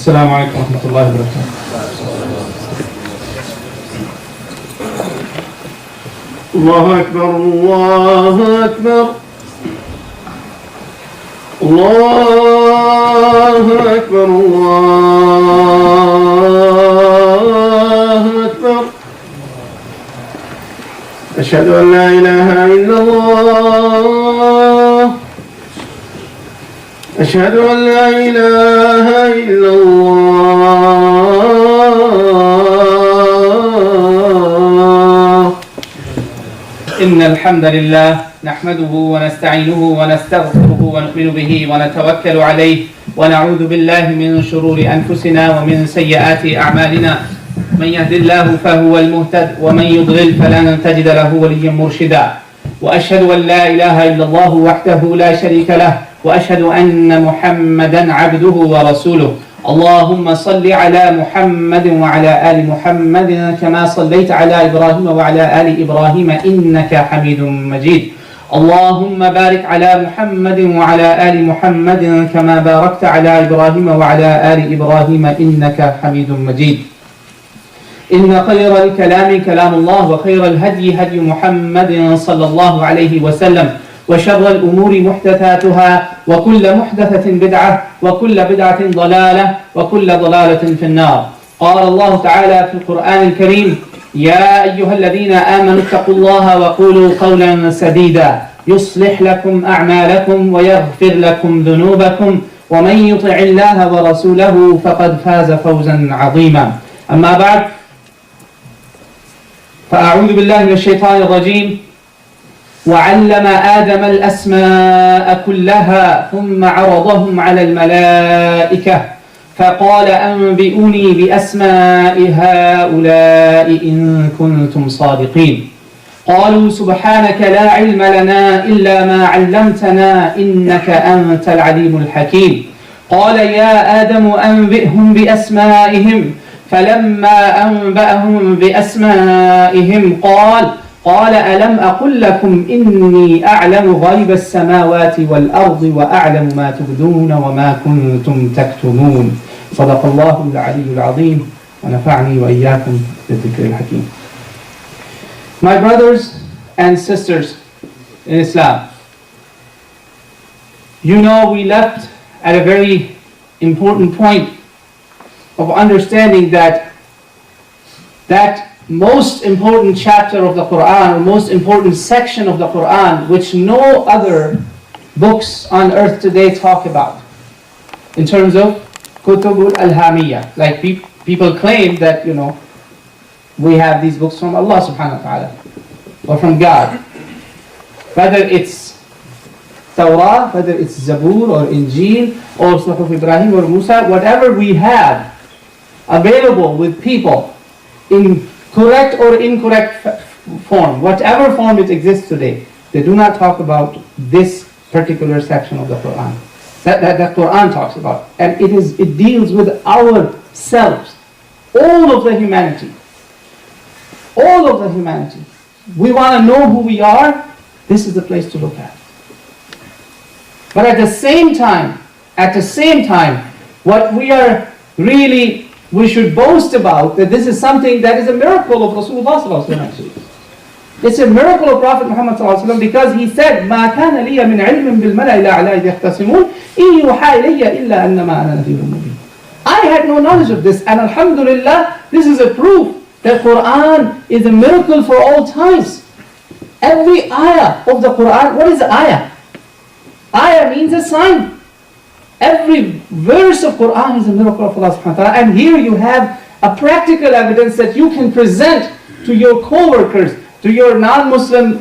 السلام عليكم ورحمة الله وبركاته. الله أكبر الله أكبر الله أكبر الله أكبر أشهد أن لا إله إلا الله أشهد أن لا إله إلا الله. إن الحمد لله نحمده ونستعينه ونستغفره ونؤمن به ونتوكل عليه ونعوذ بالله من شرور أنفسنا ومن سيئات أعمالنا. من يهد الله فهو المهتد ومن يضلل فلن تجد له وليا مرشدا. وأشهد أن لا إله إلا الله وحده لا شريك له وأشهد أن محمدا عبده ورسوله. اللهم صل على محمد وعلى آل محمد كما صليت على إبراهيم وعلى آل إبراهيم إنك حميد مجيد. اللهم بارك على محمد وعلى آل محمد كما باركت على إبراهيم وعلى آل إبراهيم إنك حميد مجيد. إن خير الكلام كلام الله وخير الهدي هدي محمد صلى الله عليه وسلم وشر الأمور محدثاتها وكل محدثة بدعة وكل بدعة ضلالة وكل ضلالة في النار. قال الله تعالى في القرآن الكريم: يا أيها الذين آمنوا اتقوا الله وقولوا قولا سديدا يصلح لكم أعمالكم ويغفر لكم ذنوبكم ومن يطع الله ورسوله فقد فاز فوزا عظيما. أما بعد، فأعوذ بالله من الشيطان الرجيم. وعلم آدم الأسماء كلها ثم عرضهم على الملائكة فقال أنبئوني بأسماء هؤلاء إن كنتم صادقين. قالوا سبحانك لا علم لنا إلا ما علمتنا إنك أنت العليم الحكيم. قال يا آدم أنبئهم بأسمائهم فلما أنبأهم بأسمائهم قال ألم أقل لكم إني أعلم غيب السماوات والأرض وأعلم ما تبدون وما كنتم تكتمون. صدق الله العلي العظيم ونفعني وإياكم بالذكر الحكيم. My brothers and sisters in Islam, you know we left at a very important point of understanding that most important chapter of the Quran, or most important section of the Quran, which no other books on earth today talk about, in terms of Kutubul Alhamiyya. Like people claim that, we have these books from Allah subhanahu wa ta'ala, or from God. Whether it's Tawrah, whether it's Zabur or Injil, or Suhuf Ibrahim or Musa, whatever we have available with people in correct or incorrect form, whatever form it exists today, they do not talk about this particular section of the Quran that the Quran talks about. And it deals with ourselves, all of the humanity. All of the humanity. We want to know who we are, this is the place to look at. But at the same time, what we should boast about, that this is something that is a miracle of Rasulullah sallallahu alaihi wasallam. It's a miracle of Prophet Muhammad sallallahu alaihi wasallam, because he said, "Ma kana liya min ilmin bil mala'i ala idh yahtasimun in yuha ilayya illa annama ana nadhirun mubin." I had no knowledge of this, and alhamdulillah, this is a proof that Quran is a miracle for all times. Every ayah of the Quran, what is ayah? Ayah means a sign. Every verse of Quran is a miracle of Allah subhanahu wa ta'ala. And here you have a practical evidence that you can present to your co-workers, to your non-Muslim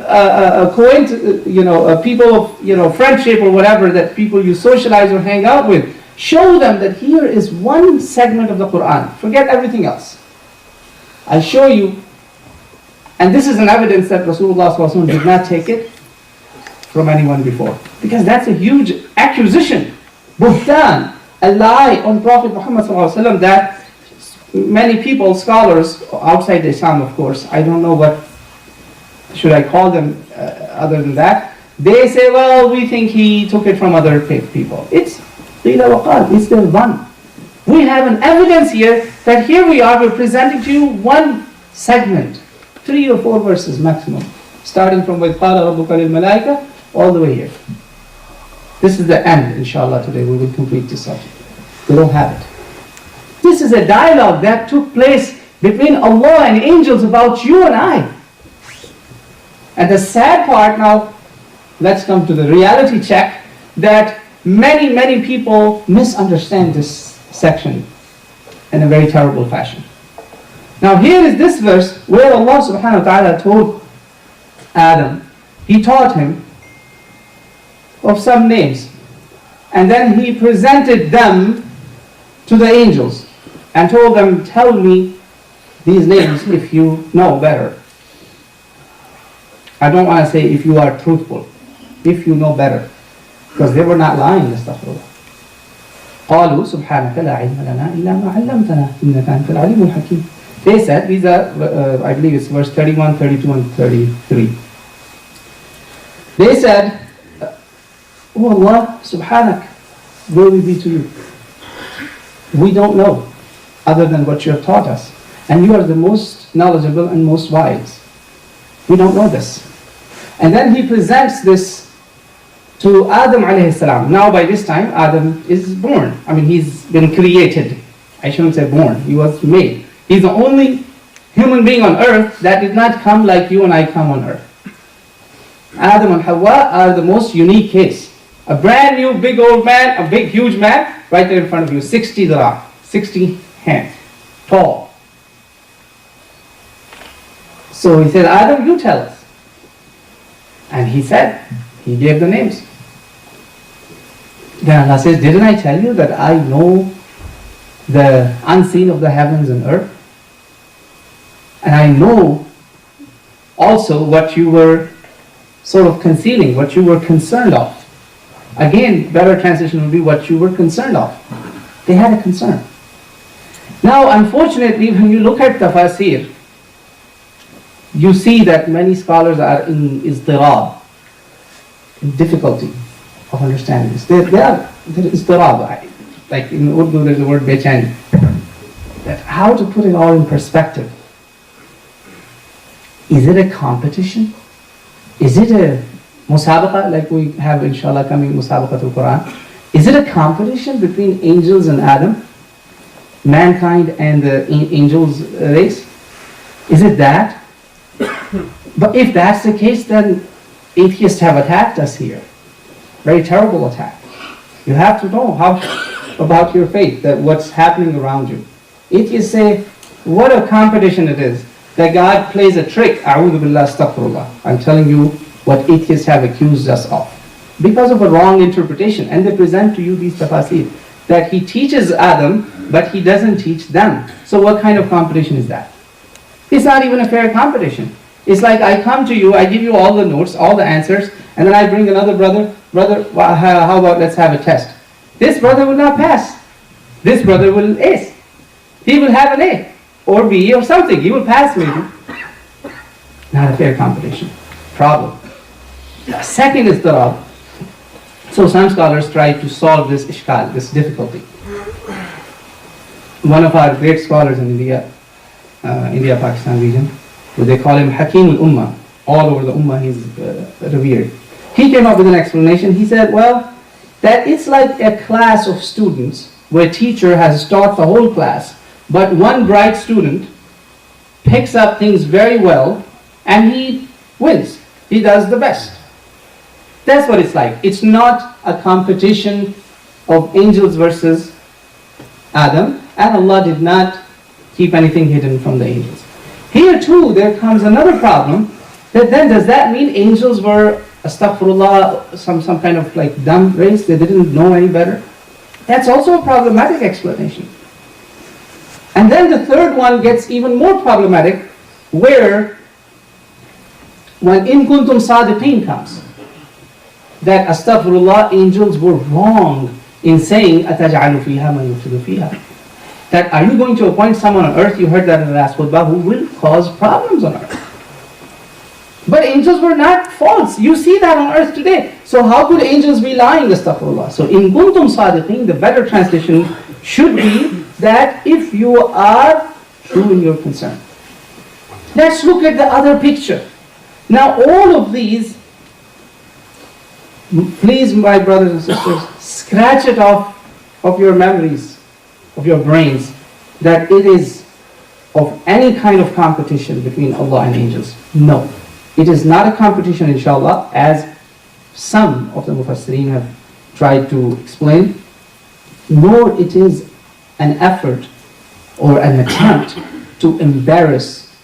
people of friendship or whatever, that people you socialize or hang out with. Show them that here is one segment of the Quran. Forget everything else. I show you, and this is an evidence that Rasulullah sallallahu alaihi wasallam did not take it from anyone before, because that's a huge accusation. Buhtan, a lie on Prophet Muhammad ﷺ, that many people, scholars, outside Islam of course, I don't know what should I call them other than that, they say, well, we think he took it from other people. It's qila wa qal, it's their dhan. We have an evidence here that here we're presenting to you one segment, 3 or 4 verses maximum, starting from وَإِذْ قَالَ رَبُّكَ لِلْمَلَائِكَةِ all the way here. This is the end, inshallah, today we will complete this subject. We don't have it. This is a dialogue that took place between Allah and angels about you and I. And the sad part now, let's come to the reality check, that many people misunderstand this section in a very terrible fashion. Now here is this verse where Allah subhanahu wa ta'ala told Adam, He taught him of some names, and then He presented them to the angels and told them, tell me these names if you know better. I don't want to say if you are truthful, if you know better, because they were not lying. Astaghfirullah. قالوا سبحانك لا علم لنا إلا ما علمتنا إنك أنت العليم الحكيم. They said, these are, I believe it's verse 31, 32, and 33. They said, oh Allah, subhanak, glory be to you. We don't know other than what you have taught us. And you are the most knowledgeable and most wise. We don't know this. And then he presents this to Adam alayhi salam. Now by this time, Adam is born. I mean, he's been created. I shouldn't say born. He was made. He's the only human being on earth that did not come like you and I come on earth. Adam and Hawa are the most unique case. A brand new big old man, a big huge man, right there in front of you, 60 dhara, 60 hands, tall. So he said, Adam, you tell us. And he said, he gave the names. Then Allah says, didn't I tell you that I know the unseen of the heavens and earth? And I know also what you were sort of concealing, what you were concerned of. Again, better translation would be what you were concerned of. They had a concern. Now, unfortunately, when you look at tafasir, you see that many scholars are in izdirab, in difficulty of understanding this. There is izdirab. Like in Urdu, there's the word bechani. That how to put it all in perspective. Is it a competition? Is it a musabaqa, like we have inshallah coming musabaqa to Quran? Is it a competition between angels and Adam? Mankind and the angels race? Is it that? But if that's the case, then atheists have attacked us here. Very terrible attack. You have to know how about your faith, that what's happening around you. Atheists say, what a competition it is, that God plays a trick. A'udhu billah, astaghfirullah. I'm telling you what atheists have accused us of. Because of a wrong interpretation. And they present to you these tafasir, that he teaches Adam, but he doesn't teach them. So what kind of competition is that? It's not even a fair competition. It's like I come to you, I give you all the notes, all the answers, and then I bring another brother, how about let's have a test. This brother will not pass. This brother will ace. He will have an A or B or something. He will pass maybe. Not a fair competition. Problem. The second is darab. So some scholars try to solve this ishkal, this difficulty. One of our great scholars in India, Pakistan region, they call him Hakim al-Ummah. All over the Ummah he's revered. He came up with an explanation. He said, well, that it's like a class of students where a teacher has taught the whole class, but one bright student picks up things very well and he wins. He does the best. That's what it's like. It's not a competition of angels versus Adam, and Allah did not keep anything hidden from the angels. Here too, there comes another problem, that then does that mean angels were, astaghfirullah, some kind of like dumb race, they didn't know any better? That's also a problematic explanation. And then the third one gets even more problematic, where when in kuntum sadiqeen comes, that astaghfirullah, angels were wrong in saying ataj'alu fiha man yufsidu fiha. That are you going to appoint someone on earth, you heard that in the last khutbah, who will cause problems on earth. But angels were not false. You see that on earth today. So how could angels be lying, astaghfirullah? So in kuntum sadiqeen, the better translation should be that if you are true in your concern. Let's look at the other picture. Now all of these, please my brothers and sisters, scratch it off of your memories, of your brains, that it is of any kind of competition between Allah and angels. No, it is not a competition, inshallah, as some of the Mufassirin have tried to explain, nor it is an effort or an attempt to embarrass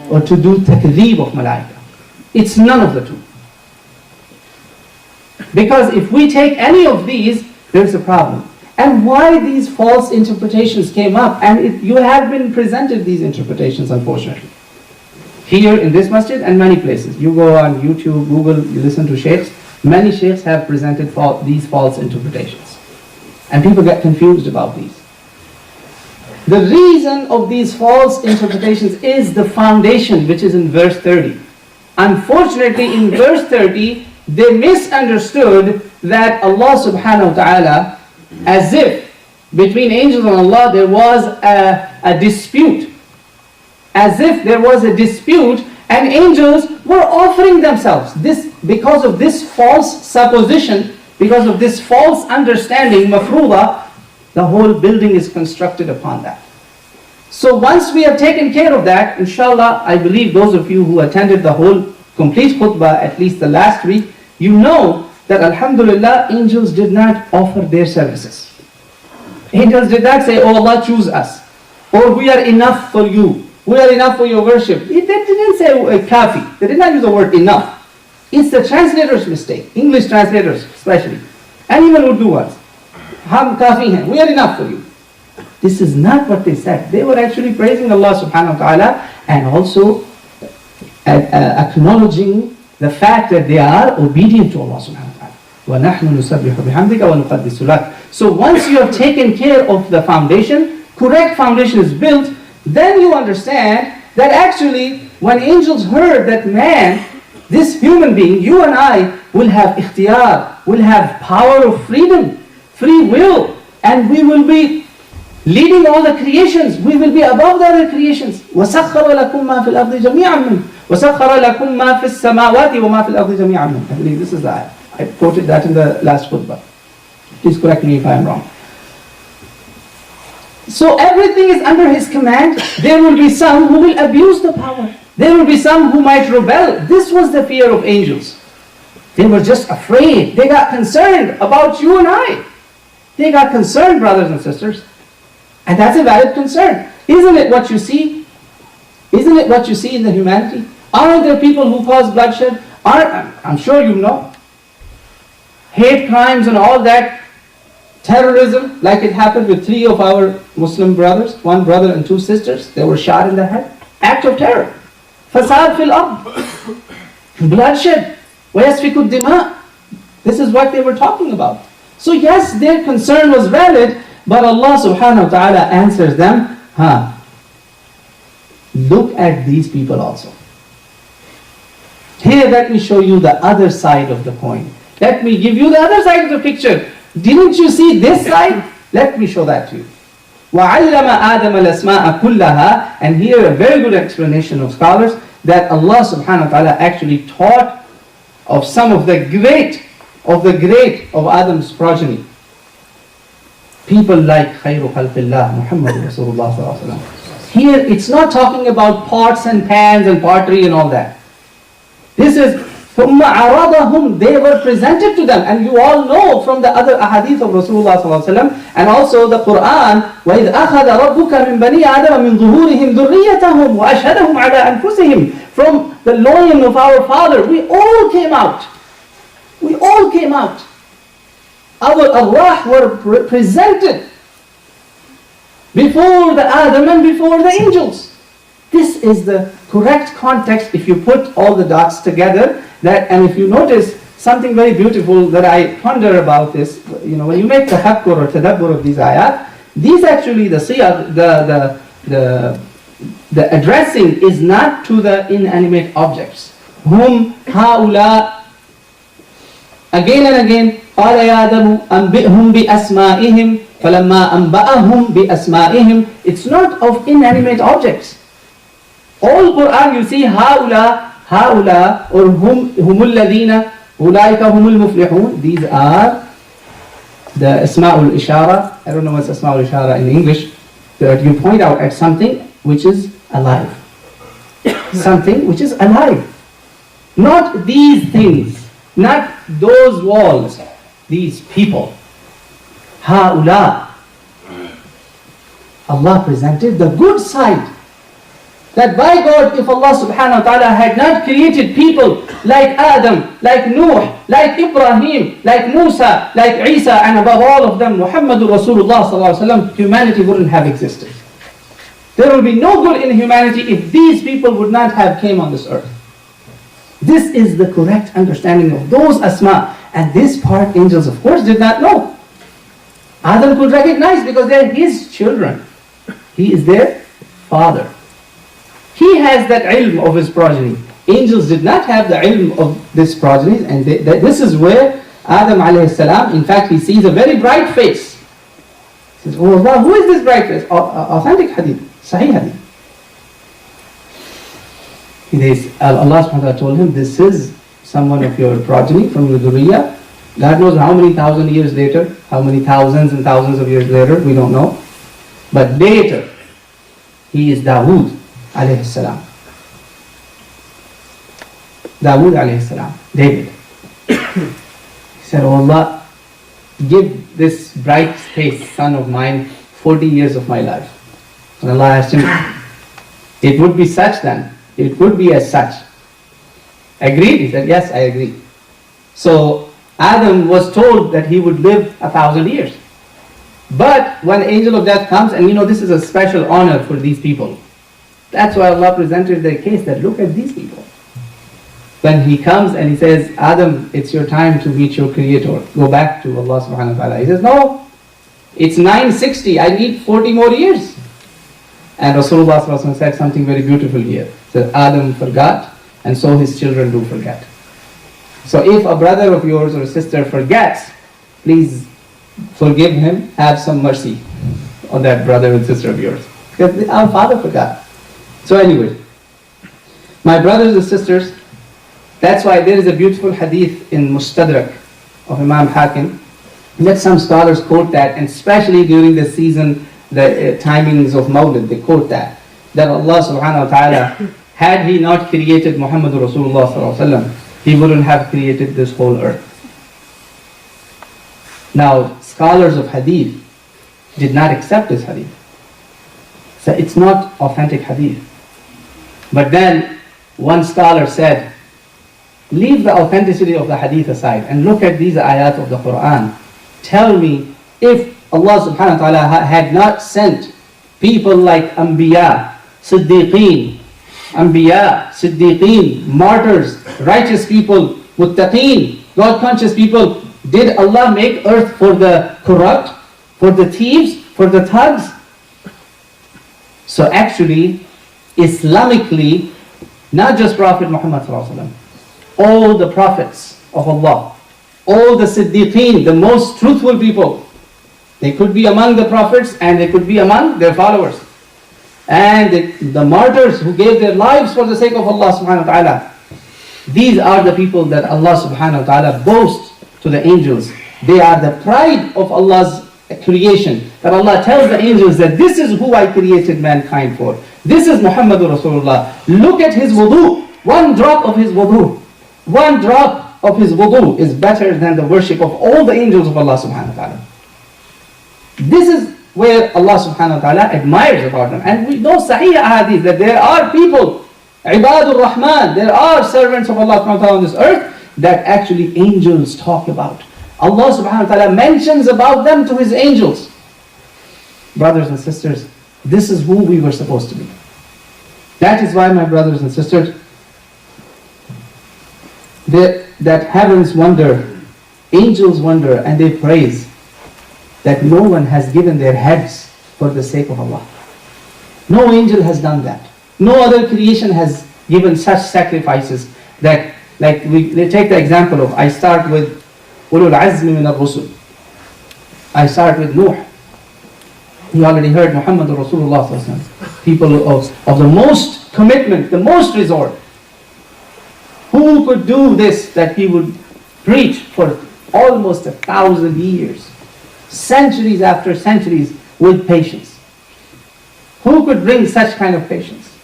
or to do takdeeb of malaika. It's none of the two. Because if we take any of these, there's a problem. And why these false interpretations came up, and you have been presented these interpretations, unfortunately. Here in this masjid and many places. You go on YouTube, Google, you listen to sheikhs. Many sheikhs have presented these false interpretations. And people get confused about these. The reason of these false interpretations is the foundation, which is in verse 30. Unfortunately, in verse 30, they misunderstood that Allah subhanahu wa ta'ala, as if between angels and Allah there was a dispute. As if there was a dispute and angels were offering themselves. Because of this false supposition, because of this false understanding, mafruḍa, the whole building is constructed upon that. So once we have taken care of that, inshallah, I believe those of you who attended the whole complete khutbah, at least the last week, you know that alhamdulillah, angels did not offer their services. Angels did not say, oh Allah, choose us. Or we are enough for you. We are enough for your worship. They didn't say kafi. They did not use the word enough. It's the translator's mistake. English translators especially. And even Urdu ones. Hum kafi hain. We are enough for you. This is not what they said. They were actually praising Allah subhanahu wa ta'ala and also acknowledging the fact that they are obedient to Allah subhanahu wa ta'ala. وَنَحْنُ نُسَبِّحُ بِحَمْدِكَ وَنُقَدِّسُ لَكَ. So once you have taken care of the foundation, correct foundation is built, then you understand that actually when angels heard that man, this human being, you and I, will have ikhtiyar, will have power of freedom, free will, and we will be leading all the creations, we will be above the other creations. وَسَخَّرَ لَكُمْ مَا فِي الْأَرْضِ جَمِيعًا مِنْهُ وَسَخَّرَ لَكُمْ مَا فِي السَّمَاوَاتِ وَمَا فِي الْأَرْضِ جَمِيعًا مِنْهُ. I believe this is the ayah. I quoted that in the last khutbah. Please correct me if I am wrong. So everything is under His command. There will be some who will abuse the power. There will be some who might rebel. This was the fear of angels. They were just afraid. They got concerned about you and I. They got concerned, brothers and sisters. And that's a valid concern. Isn't it what you see? Isn't it what you see in the humanity? Aren't there people who cause bloodshed? I'm sure you know. Hate crimes and all that. Terrorism, like it happened with 3 of our Muslim brothers, 1 brother and 2 sisters. They were shot in the head. Act of terror. Fasad fil ard. Bloodshed. وَيَسْفِكُ الدِّمَاء. This is what they were talking about. So yes, their concern was valid, but Allah subhanahu wa ta'ala answers them, look at these people also. Here, let me show you the other side of the coin. Let me give you the other side of the picture. Didn't you see this side? Let me show that to you. وَعَلَّمَ آدَمَ الْأَسْمَاءَ كُلَّهَا. And here a very good explanation of scholars that Allah subhanahu wa ta'ala actually taught of some of the great of Adam's progeny. People like Khayru Khalqillah, Muhammad Rasulullah sallallahu alaihi wasallam. Here it's not talking about pots and pans and pottery and all that. This is ثُمَّ عَرَضَهُمْ. They were presented to them, and you all know from the other ahadith of Rasulullah sallallahu alaihi wasallam and also the Quran, وَإِذْ أَخَذَ رَبُّكَ مِنْ بَنِي آدَمَ مِنْ ظُهُورِهِمْ ذُرِّيَّتَهُمْ وَأَشْهَدَهُمْ عَلَىٰ أَنفُسِهِمْ. From the loin of our father, we all came out. We all came out. Our arwah were presented before the Adam and before the angels. This is the correct context if you put all the dots together. And if you notice something very beautiful that I ponder about this, when you make tafakkur or tadabbur of these ayat, these actually the addressing is not to the inanimate objects. Hum, haula, again and again, قال يا آدم أنبئهم بأسمائهم فلما أنبأهم بأسمائهم. It's not of inanimate objects. All Quran you see هؤلاء or هم الذين أولئك هم المفلحون. These are the Asma'ul Ishara. I don't know what's Asma'ul Ishara in English. That you point out at something which is alive. Something which is alive. Not these things. Not those walls. These people. Ha'ula. Allah presented the good side. That by God, if Allah subhanahu wa ta'ala had not created people like Adam, like Nuh, like Ibrahim, like Musa, like Isa, and above all of them, Muhammadur Rasulullah sallallahu alaihi wasallam, humanity wouldn't have existed. There will be no good in humanity if these people would not have came on this earth. This is the correct understanding of those asma. And this part angels of course did not know. Adam could recognize because they're his children. He is their father. He has that ilm of his progeny. Angels did not have the ilm of this progeny, and this is where Adam alayhi salam, in fact, he sees a very bright face. He says, oh Allah, who is this bright face? Authentic hadith, Sahih hadith. Allah subhanahu wa ta'ala told him, this is someone of your progeny from your dhurriyyah. God knows how many thousand years later, how many thousands and thousands of years later, we don't know. But later, he is Dawood alayhi salam. Dawood alayhi salam, David. He said, oh Allah, give this bright face, son of mine, 40 years of my life. And Allah asked him, it would be such then. It would be as such. Agreed? He said, yes, I agree. So Adam was told that he would live 1,000 years. But when the angel of death comes, and this is a special honor for these people. That's why Allah presented the case that look at these people. When he comes and he says, Adam, it's your time to meet your creator. Go back to Allah subhanahu wa ta'ala. He says, no, it's 960. I need 40 more years. And Rasulullah sallallahu alaihi wasallam said something very beautiful here. He said, Adam forgot, and so his children do forget. So if a brother of yours or a sister forgets, please forgive him, have some mercy on that brother and sister of yours. Because our father forgot. So anyway, my brothers and sisters, that's why there is a beautiful hadith in Mustadrak of Imam Hakim. Let some scholars quote that, and especially during the season, the timings of Mawlid, they quote that Allah subhanahu wa ta'ala, had he not created Muhammadur Rasulullah sallallahu alaihi wasallam, he wouldn't have created this whole earth. Now, scholars of hadith did not accept this hadith. So it's not authentic hadith. But then one scholar said, leave the authenticity of the hadith aside and look at these ayat of the Quran. Tell me, if Allah subhanahu wa ta'ala had not sent people like Anbiya, Siddiqeen, martyrs, righteous people, Muttaqeen, God-conscious people, did Allah make earth for the corrupt, for the thieves, for the thugs? So actually, Islamically, not just Prophet Muhammad sallallahu alaihi wasallam, all the prophets of Allah, all the Siddiqeen, the most truthful people, they could be among the prophets and they could be among their followers. And the martyrs who gave their lives for the sake of Allah subhanahu wa ta'ala, these are the people that Allah subhanahu wa ta'ala boasts to the angels. They are the pride of Allah's creation. That Allah tells the angels that this is who I created mankind for. This is Muhammadur Rasulullah. Look at his wudu. One drop of his wudu. One drop of his wudu is better than the worship of all the angels of Allah subhanahu wa ta'ala. This is where Allah subhanahu wa ta'ala admires about them. And we know Sahih Ahadith that there are people, Ibadur Rahman, there are servants of Allah subhanahu wa ta'ala on this earth that actually angels talk about. Allah subhanahu wa ta'ala mentions about them to his angels. Brothers and sisters, this is who we were supposed to be. That is why, my brothers and sisters, that heavens wonder, angels wonder, and they praise that no one has given their heads for the sake of Allah. No angel has done that. No other creation has given such sacrifices that, like we take the example of, I start with ulul azmi min ar-rusul. I start with Nuh. You already heard Muhammad Rasulullah sallallahu alaihi wasallam. People of the most commitment, the most resort. Who could do this, that he would preach for almost 1,000 years, centuries after centuries, with patience? Who could bring such kind of patience?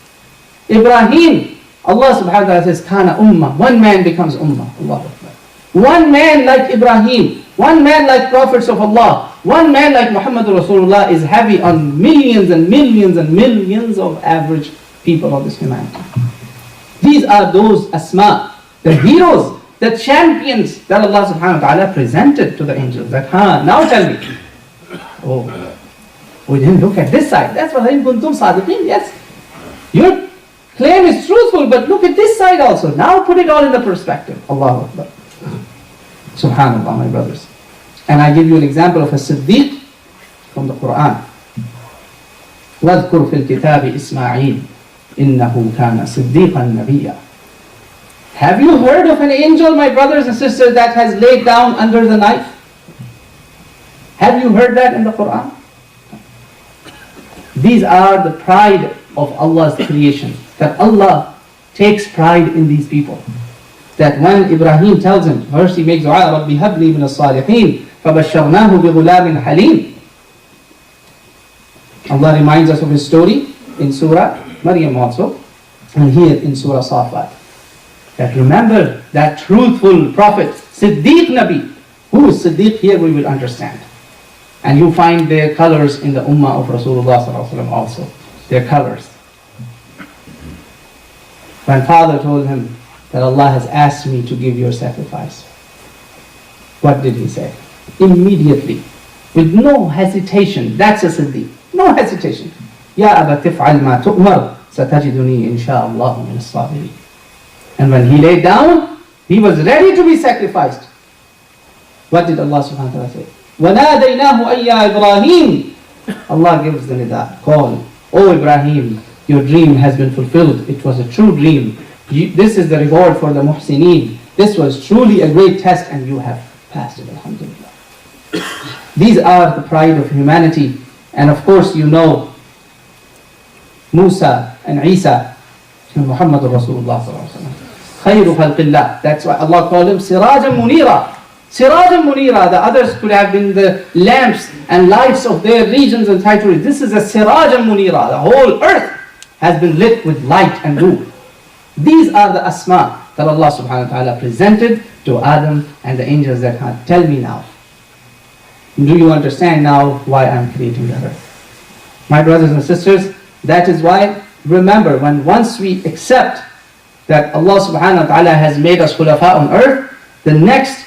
Ibrahim, Allah subhanahu wa ta'ala says, Kana ummah. One man becomes ummah. Allah Akbar. One man like Ibrahim, one man like prophets of Allah, one man like Muhammad Rasulullah is heavy on millions and millions and millions of average people of this humanity. These are those asma, the heroes, the champions that Allah subhanahu wa ta'ala presented to the angels. That, now tell me. Oh, we didn't look at this side. That's what in kuntum sadiqin. Yes, your claim is truthful, but look at this side also. Now put it all in the perspective. Allahu Akbar. Subhanallah, my brothers. And I give you an example of a Siddiq from the Quran. وَاذْكُرْ فِي الْكِتَابِ إِسْمَاعِيلِ إِنَّهُ كَانَ صِدِّيقًا نَبِيًّا. Have you heard of an angel, my brothers and sisters, that has laid down under the knife? Have you heard that in the Quran? These are the pride of Allah's creation. That Allah takes pride in these people. That when Ibrahim tells him, first he makes dua, رَبِّ هَبْ لِي مِنَ الصَّالِحِينَ فَبَشَّرْنَاهُ بِغُلَامٍ حَلِيمٍ. Allah reminds us of his story in Surah Maryam also, and here in Surah Safat. That remember that truthful prophet, Siddiq Nabi. Who is Siddiq? Here we will understand. And you find their colors in the Ummah of Rasulullah sallallahu alaihi wasallam also. Their colors. When father told him that Allah has asked me to give your sacrifice, what did he say? Immediately, with no hesitation. That's a Siddiq. No hesitation. Ya Aba tif'al ma tu'mar satajiduni insha'Allah min as-sabirin. And when he laid down, he was ready to be sacrificed. What did Allah subhanahu wa ta'ala say? وَنَادَيْنَاهُ أَيَّا إِبْرَاهِيمُ. Allah gives the nida, call. Oh Ibrahim, your dream has been fulfilled. It was a true dream. This is the reward for the muhsineen. This was truly a great test and you have passed it, alhamdulillah. These are the pride of humanity. And of course you know Musa and Isa and Muhammad Rasulullah sallallahu alaihi wasallam. Khayru khalqillah. That's why Allah called him Sirajan Munira. Sirajan Munira. The others could have been the lamps and lights of their regions and territories. This is a Sirajan Munira. The whole earth has been lit with light and nur. These are the asma that Allah subhanahu wa ta'ala presented to Adam and the angels that had. Tell me now. Do you understand now why I'm creating the earth? My brothers and sisters, that is why, remember, once we accept that Allah subhanahu wa ta'ala has made us khulafa on earth, the next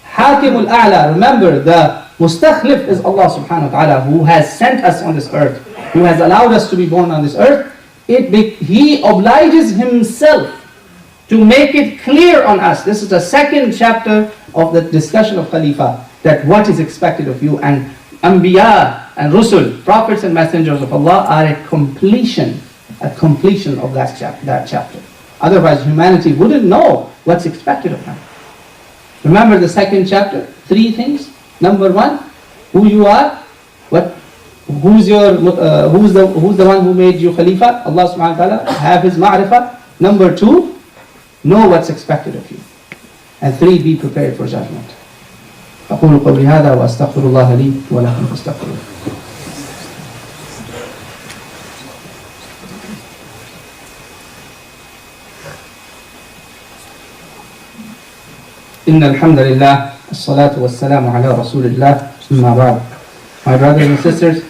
Hakimul A'la, remember, the Mustakhlif is Allah subhanahu wa ta'ala, who has sent us on this earth, who has allowed us to be born on this earth. He obliges himself to make it clear on us. This is the second chapter of the discussion of Khalifa, that what is expected of you. And Anbiya and Rusul, prophets and messengers of Allah, are a completion of that chapter. Otherwise humanity wouldn't know what's expected of them. Remember the second chapter, 3 things. Number 1, who you are, who's the one who made you Khalifa? Allah subhanahu wa ta'ala, have his ma'rifah. Number 2, know what's expected of you. And 3, be prepared for judgment. أقول قولي هذا وأستغفر الله لي ولكم فاستغفروه. إن الحمد لله الصلاة والسلام على رسول الله أما بعد. My brothers and sisters,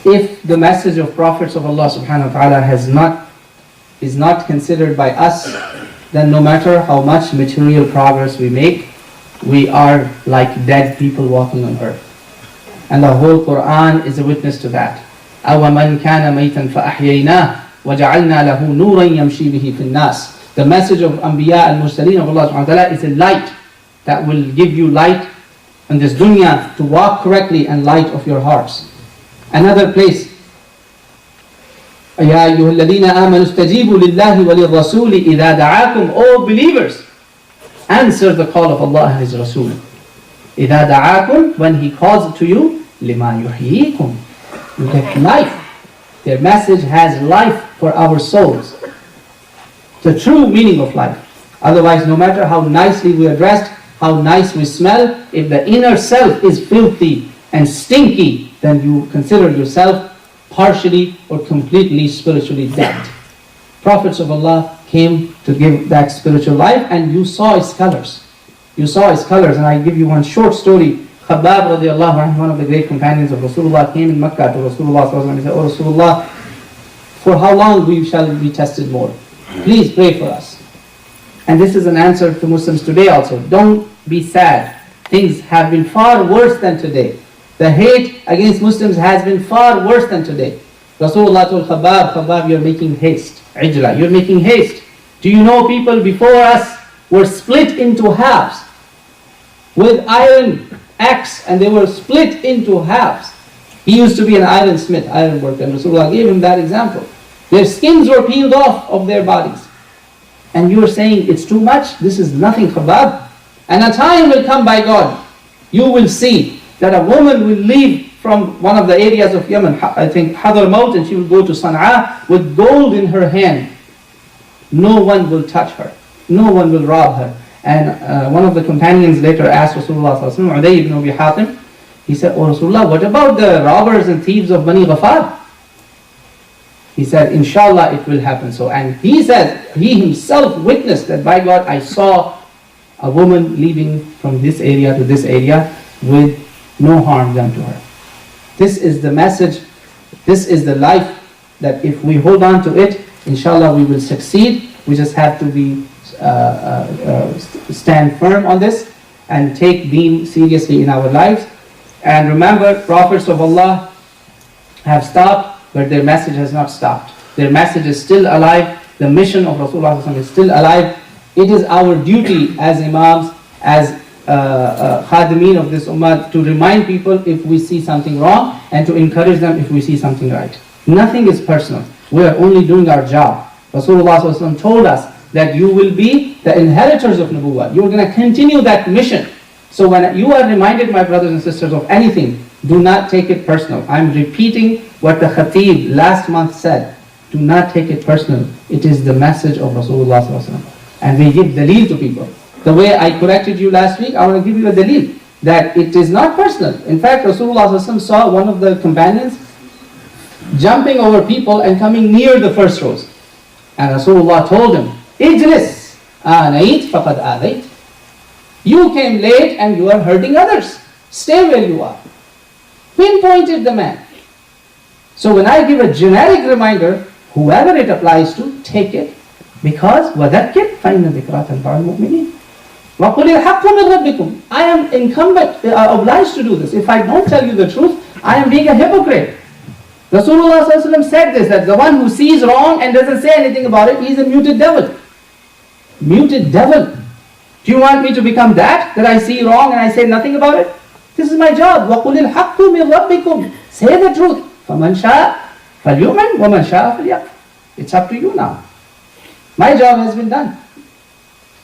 if the message of prophets of Allah subhanahu wa ta'ala is not considered by us, then no matter how much material progress we make, we are like dead people walking on earth. And the whole Quran is a witness to that. أَوَمَنْ كَانَ مَيْتًا فَأَحْيَيْنَاهُ وَجَعَلْنَا لَهُ نُورًا يَمْشِي بِهِ فِي النَّاسِ. The message of Anbiya and Mursaleen of Allah subhanahu wa ta'ala is a light that will give you light in this dunya to walk correctly and light of your hearts. Another place, يَا أَيُّهَا الَّذِينَ آمَنُوا اسْتَجِيبُوا لِلَّهِ وَلِلرَّسُولِ إِذَا دَعَاكُمْ. O believers, answer the call of Allah and His Rasul. إِذَا دَعَاكُمْ, when He calls to you, لِمَا يُحْيِيكُمْ, you get life. Their message has life for our souls. The true meaning of life. Otherwise, no matter how nicely we are dressed, how nice we smell, if the inner self is filthy and stinky, then you consider yourself partially or completely spiritually dead. Prophets of Allah came to give that spiritual life, and you saw its colors. You saw its colors, and I give you one short story. Khabbab radiallahu anhu, one of the great companions of Rasulullah, came in Makkah to Rasulullah and said, "Oh Rasulullah, for how long we shall be tested more? Please pray for us." And this is an answer to Muslims today also. Don't be sad. Things have been far worse than today. The hate against Muslims has been far worse than today. Rasulullah told Khabbab, you're making haste. Ijla, you're making haste. Do you know people before us were split into halves with iron axe, and they were split into halves. He used to be an ironsmith, iron worker, and Rasulullah gave him that example. Their skins were peeled off of their bodies. And you are saying it's too much? This is nothing, Khabbab. And a time will come by God, you will see that a woman will leave from one of the areas of Yemen, I think Hadramaut, and she will go to Sana'a with gold in her hand. No one will touch her. No one will rob her. And one of the companions later asked Rasulullah sallallahu alaihi wasallam, Uday ibn Abi Hatim, he said, "Oh Rasulullah, what about the robbers and thieves of Bani Ghafar?" He said, "Inshallah it will happen so." And he says, he himself witnessed that, by God, I saw a woman leaving from this area to this area with no harm done to her. This is the message, this is the life that if we hold on to it, inshallah we will succeed. We just have to be stand firm on this and take Deen seriously in our lives. And remember, prophets of Allah have stopped, but their message has not stopped. Their message is still alive. The mission of Rasulullah is still alive. It is our duty as imams, as khadimeen of this ummah, to remind people if we see something wrong and to encourage them if we see something right. Nothing is personal. We are only doing our job. Rasulullah told us that you will be the inheritors of Nubuwwah. You are going to continue that mission. So when you are reminded, my brothers and sisters, of anything, do not take it personal. I'm repeating what the Khatib last month said. Do not take it personal. It is the message of Rasulullah. And we give daleel to people. The way I corrected you last week, I want to give you a daleel that it is not personal. In fact, Rasulullah saw one of the companions jumping over people and coming near the first rows. And Rasulullah told him, Ijlis, aanait faqad aadait. You came late and you are hurting others. Stay where you are. Pinpointed the man. So when I give a generic reminder, whoever it applies to, take it. Because وَذَكِّرْ فَإِنَّ ذِكْرَى تَنْفَعُ الْمُؤْمِنِينَ وَقُلِ الْحَقُّ مِنْ رَبِّكُمْ. I am obliged to do this. If I don't tell you the truth, I am being a hypocrite. Rasulullah said this, that the one who sees wrong and doesn't say anything about it, he is a muted devil. Muted devil. Do you want me to become that I see wrong and I say nothing about it? This is my job. وَقُلِ الْحَقُّ مِنْ رَبِّكُمْ. Say the truth. فَمَنْ شَاءَ فَلْيُؤْمِنْ وَمَنْ شَاءَ فَلْيَكْفُرْ. It's up to you now. My job has been done.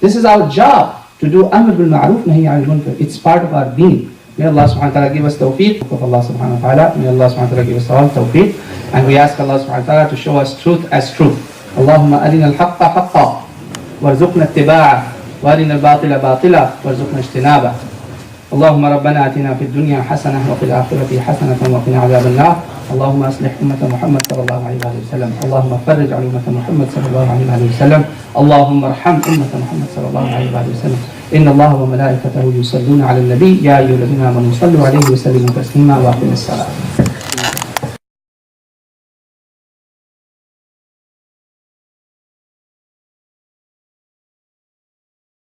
This is our job, to do Amr bil Ma'ruf Nahi Anil Munkar. It's part of our deen. May Allah subhanahu wa ta'ala give us tawfiq of Allah subhanahu wa ta'ala. May Allah subhanahu wa ta'ala give us all tawfiq. And we ask Allah subhanahu wa ta'ala to show us truth as truth. Allahumma arina al-haqqa haqqa warzuqna ittiba'ah wa arina al-batila batila warzuqna ijtinabah. اللهم ربنا آتنا في الدنيا حسنة وفي الآخرة حسنة وقنا عذاب النار. اللهم أصلح أمة محمد صلى الله عليه وسلم. اللهم فرج عن أمة محمد صلى الله عليه وسلم. اللهم ارحم أمة محمد صلى الله عليه وسلم. إن الله وملائكته يصلون على النبي يا أيها الذين آمنوا صلوا عليه وسلموا تسليما وأقيموا الصلاة.